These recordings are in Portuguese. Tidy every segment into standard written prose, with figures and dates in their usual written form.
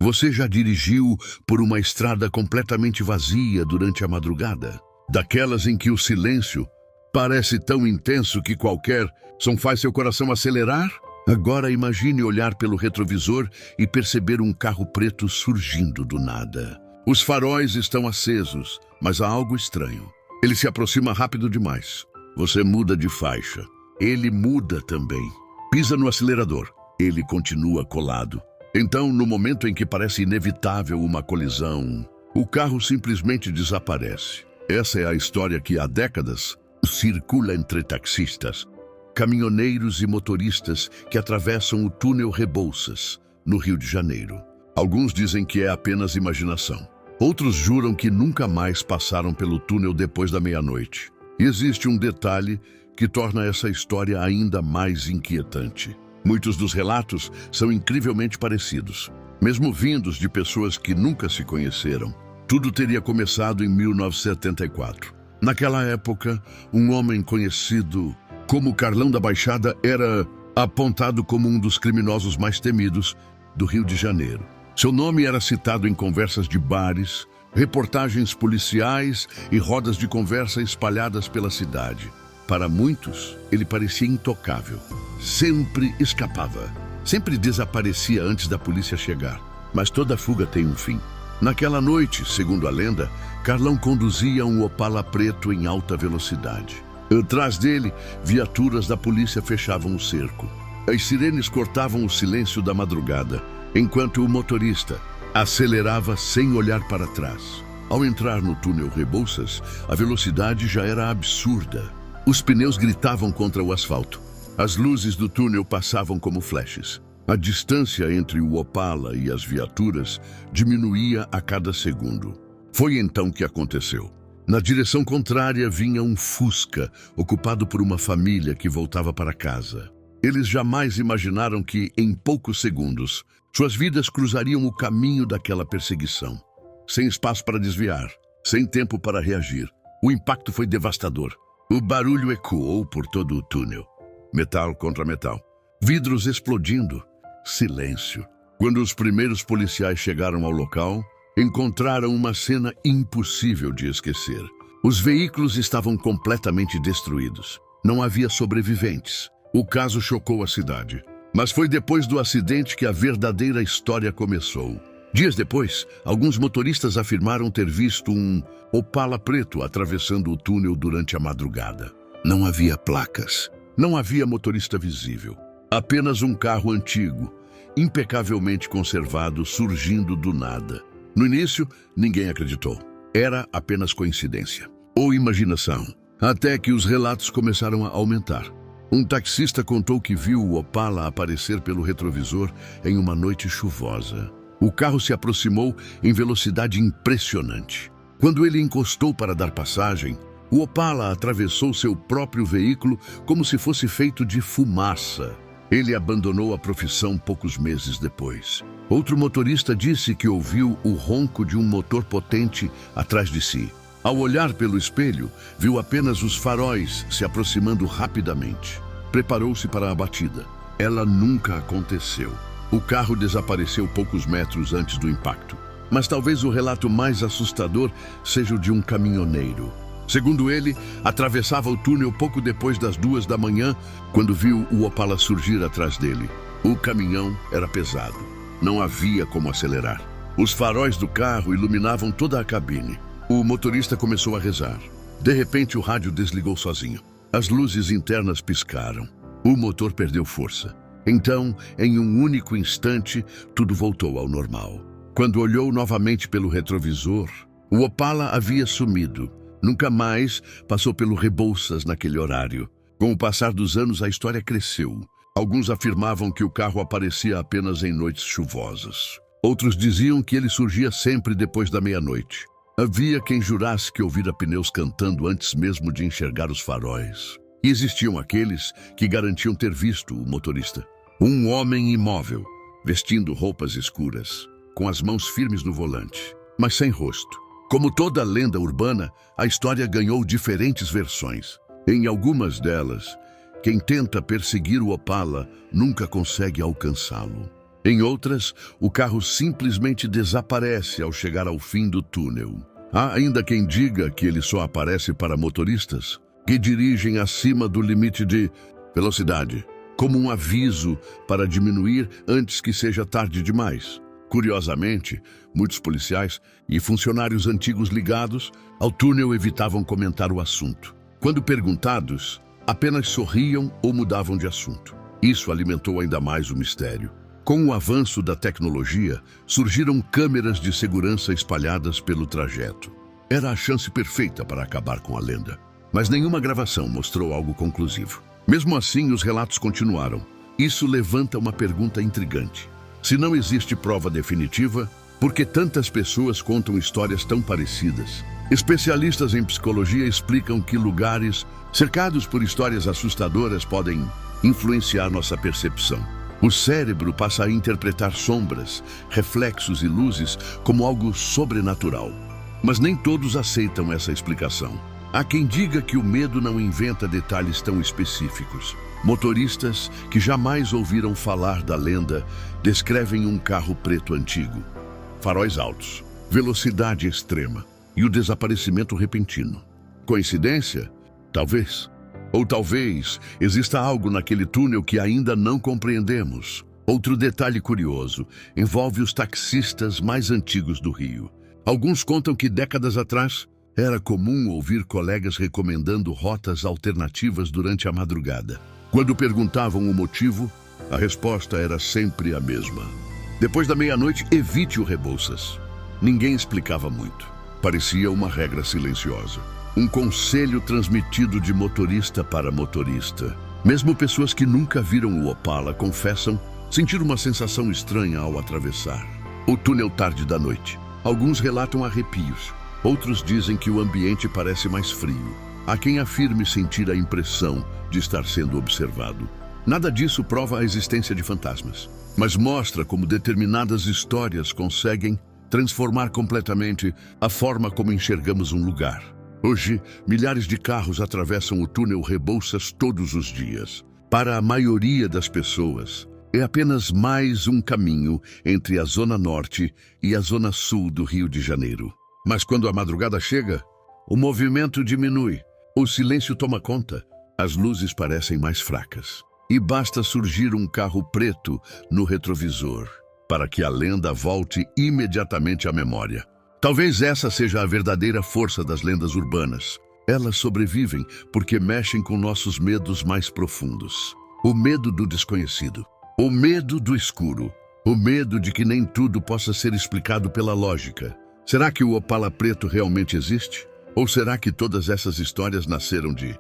Você já dirigiu por uma estrada completamente vazia durante a madrugada? Daquelas em que o silêncio parece tão intenso que qualquer som faz seu coração acelerar? Agora imagine olhar pelo retrovisor e perceber um carro preto surgindo do nada. Os faróis estão acesos, mas há algo estranho. Ele se aproxima rápido demais. Você muda de faixa. Ele muda também. Pisa no acelerador. Ele continua colado. Então, no momento em que parece inevitável uma colisão, o carro simplesmente desaparece. Essa é a história que há décadas circula entre taxistas, caminhoneiros e motoristas que atravessam o túnel Rebouças, no Rio de Janeiro. Alguns dizem que é apenas imaginação. Outros juram que nunca mais passaram pelo túnel depois da meia-noite. E existe um detalhe que torna essa história ainda mais inquietante. Muitos dos relatos são incrivelmente parecidos, mesmo vindos de pessoas que nunca se conheceram. Tudo teria começado em 1974. Naquela época, um homem conhecido como Carlão da Baixada era apontado como um dos criminosos mais temidos do Rio de Janeiro. Seu nome era citado em conversas de bares, reportagens policiais e rodas de conversa espalhadas pela cidade. Para muitos, ele parecia intocável. Sempre escapava. Sempre desaparecia antes da polícia chegar. Mas toda fuga tem um fim. Naquela noite, segundo a lenda, Carlão conduzia um Opala preto em alta velocidade. Atrás dele, viaturas da polícia fechavam o cerco. As sirenes cortavam o silêncio da madrugada, enquanto o motorista acelerava sem olhar para trás. Ao entrar no túnel Rebouças, a velocidade já era absurda. Os pneus gritavam contra o asfalto. As luzes do túnel passavam como flashes. A distância entre o Opala e as viaturas diminuía a cada segundo. Foi então que aconteceu. Na direção contrária vinha um Fusca, ocupado por uma família que voltava para casa. Eles jamais imaginaram que, em poucos segundos, suas vidas cruzariam o caminho daquela perseguição. Sem espaço para desviar, sem tempo para reagir. O impacto foi devastador. O barulho ecoou por todo o túnel. Metal contra metal. Vidros explodindo. Silêncio. Quando os primeiros policiais chegaram ao local, encontraram uma cena impossível de esquecer. Os veículos estavam completamente destruídos. Não havia sobreviventes. O caso chocou a cidade. Mas foi depois do acidente que a verdadeira história começou. Dias depois, alguns motoristas afirmaram ter visto um Opala preto atravessando o túnel durante a madrugada. Não havia placas. Não havia motorista visível. Apenas um carro antigo, impecavelmente conservado, surgindo do nada. No início, ninguém acreditou. Era apenas coincidência ou imaginação. Até que os relatos começaram a aumentar. Um taxista contou que viu o Opala aparecer pelo retrovisor em uma noite chuvosa. O carro se aproximou em velocidade impressionante. Quando ele encostou para dar passagem, o Opala atravessou seu próprio veículo como se fosse feito de fumaça. Ele abandonou a profissão poucos meses depois. Outro motorista disse que ouviu o ronco de um motor potente atrás de si. Ao olhar pelo espelho, viu apenas os faróis se aproximando rapidamente. Preparou-se para a batida. Ela nunca aconteceu. O carro desapareceu poucos metros antes do impacto. Mas talvez o relato mais assustador seja o de um caminhoneiro. Segundo ele, atravessava o túnel pouco depois das 2 da manhã, quando viu o Opala surgir atrás dele. O caminhão era pesado. Não havia como acelerar. Os faróis do carro iluminavam toda a cabine. O motorista começou a rezar. De repente, o rádio desligou sozinho. As luzes internas piscaram. O motor perdeu força. Então, em um único instante, tudo voltou ao normal. Quando olhou novamente pelo retrovisor, o Opala havia sumido. Nunca mais passou pelo Rebouças naquele horário. Com o passar dos anos, a história cresceu. Alguns afirmavam que o carro aparecia apenas em noites chuvosas. Outros diziam que ele surgia sempre depois da meia-noite. Havia quem jurasse que ouvira pneus cantando antes mesmo de enxergar os faróis. E existiam aqueles que garantiam ter visto o motorista. Um homem imóvel, vestindo roupas escuras, com as mãos firmes no volante, mas sem rosto. Como toda lenda urbana, a história ganhou diferentes versões. Em algumas delas, quem tenta perseguir o Opala nunca consegue alcançá-lo. Em outras, o carro simplesmente desaparece ao chegar ao fim do túnel. Há ainda quem diga que ele só aparece para motoristas que dirigem acima do limite de velocidade, como um aviso para diminuir antes que seja tarde demais. Curiosamente, muitos policiais e funcionários antigos ligados ao túnel evitavam comentar o assunto. Quando perguntados, apenas sorriam ou mudavam de assunto. Isso alimentou ainda mais o mistério. Com o avanço da tecnologia, surgiram câmeras de segurança espalhadas pelo trajeto. Era a chance perfeita para acabar com a lenda. Mas nenhuma gravação mostrou algo conclusivo. Mesmo assim, os relatos continuaram. Isso levanta uma pergunta intrigante. Se não existe prova definitiva, por que tantas pessoas contam histórias tão parecidas? Especialistas em psicologia explicam que lugares cercados por histórias assustadoras podem influenciar nossa percepção. O cérebro passa a interpretar sombras, reflexos e luzes como algo sobrenatural. Mas nem todos aceitam essa explicação. Há quem diga que o medo não inventa detalhes tão específicos. Motoristas que jamais ouviram falar da lenda descrevem um carro preto antigo, faróis altos, velocidade extrema e o desaparecimento repentino. Coincidência? Talvez. Ou talvez exista algo naquele túnel que ainda não compreendemos. Outro detalhe curioso envolve os taxistas mais antigos do Rio. Alguns contam que décadas atrás era comum ouvir colegas recomendando rotas alternativas durante a madrugada. Quando perguntavam o motivo, a resposta era sempre a mesma. Depois da meia-noite, evite o Rebouças. Ninguém explicava muito. Parecia uma regra silenciosa. Um conselho transmitido de motorista para motorista. Mesmo pessoas que nunca viram o Opala confessam sentir uma sensação estranha ao atravessar o túnel tarde da noite. Alguns relatam arrepios. Outros dizem que o ambiente parece mais frio. Há quem afirme sentir a impressão de estar sendo observado. Nada disso prova a existência de fantasmas, mas mostra como determinadas histórias conseguem transformar completamente a forma como enxergamos um lugar. Hoje, milhares de carros atravessam o túnel Rebouças todos os dias. Para a maioria das pessoas, é apenas mais um caminho entre a Zona Norte e a Zona Sul do Rio de Janeiro. Mas quando a madrugada chega, o movimento diminui, o silêncio toma conta, as luzes parecem mais fracas. E basta surgir um carro preto no retrovisor para que a lenda volte imediatamente à memória. Talvez essa seja a verdadeira força das lendas urbanas. Elas sobrevivem porque mexem com nossos medos mais profundos. O medo do desconhecido, o medo do escuro, o medo de que nem tudo possa ser explicado pela lógica. Será que o Opala preto realmente existe? Ou será que todas essas histórias nasceram de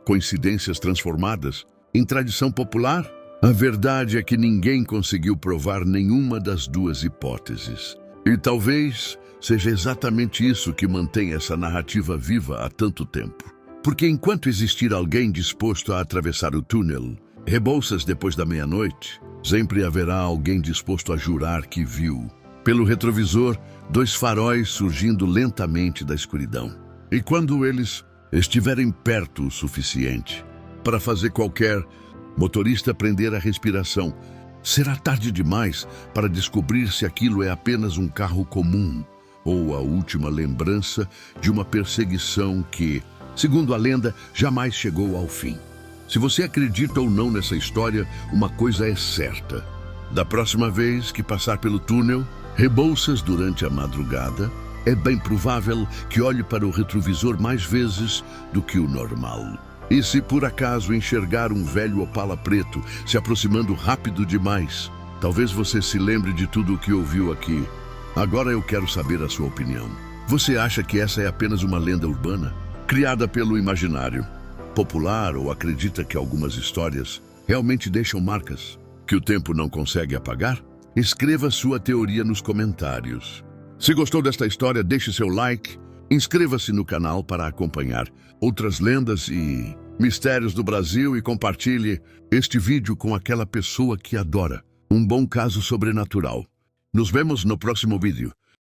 coincidências transformadas em tradição popular? A verdade é que ninguém conseguiu provar nenhuma das duas hipóteses. E talvez seja exatamente isso que mantém essa narrativa viva há tanto tempo. Porque enquanto existir alguém disposto a atravessar o túnel Rebouças depois da meia-noite, sempre haverá alguém disposto a jurar que viu, pelo retrovisor, dois faróis surgindo lentamente da escuridão. E quando eles estiverem perto o suficiente para fazer qualquer motorista prender a respiração, será tarde demais para descobrir se aquilo é apenas um carro comum ou a última lembrança de uma perseguição que, segundo a lenda, jamais chegou ao fim. Se você acredita ou não nessa história, uma coisa é certa. Da próxima vez que passar pelo túnel Rebouças durante a madrugada, é bem provável que olhe para o retrovisor mais vezes do que o normal. E se por acaso enxergar um velho Opala preto se aproximando rápido demais, talvez você se lembre de tudo o que ouviu aqui. Agora eu quero saber a sua opinião. Você acha que essa é apenas uma lenda urbana, criada pelo imaginário popular, ou acredita que algumas histórias realmente deixam marcas que o tempo não consegue apagar? Escreva sua teoria nos comentários. Se gostou desta história, deixe seu like, inscreva-se no canal para acompanhar outras lendas e mistérios do Brasil e compartilhe este vídeo com aquela pessoa que adora um bom caso sobrenatural. Nos vemos no próximo vídeo.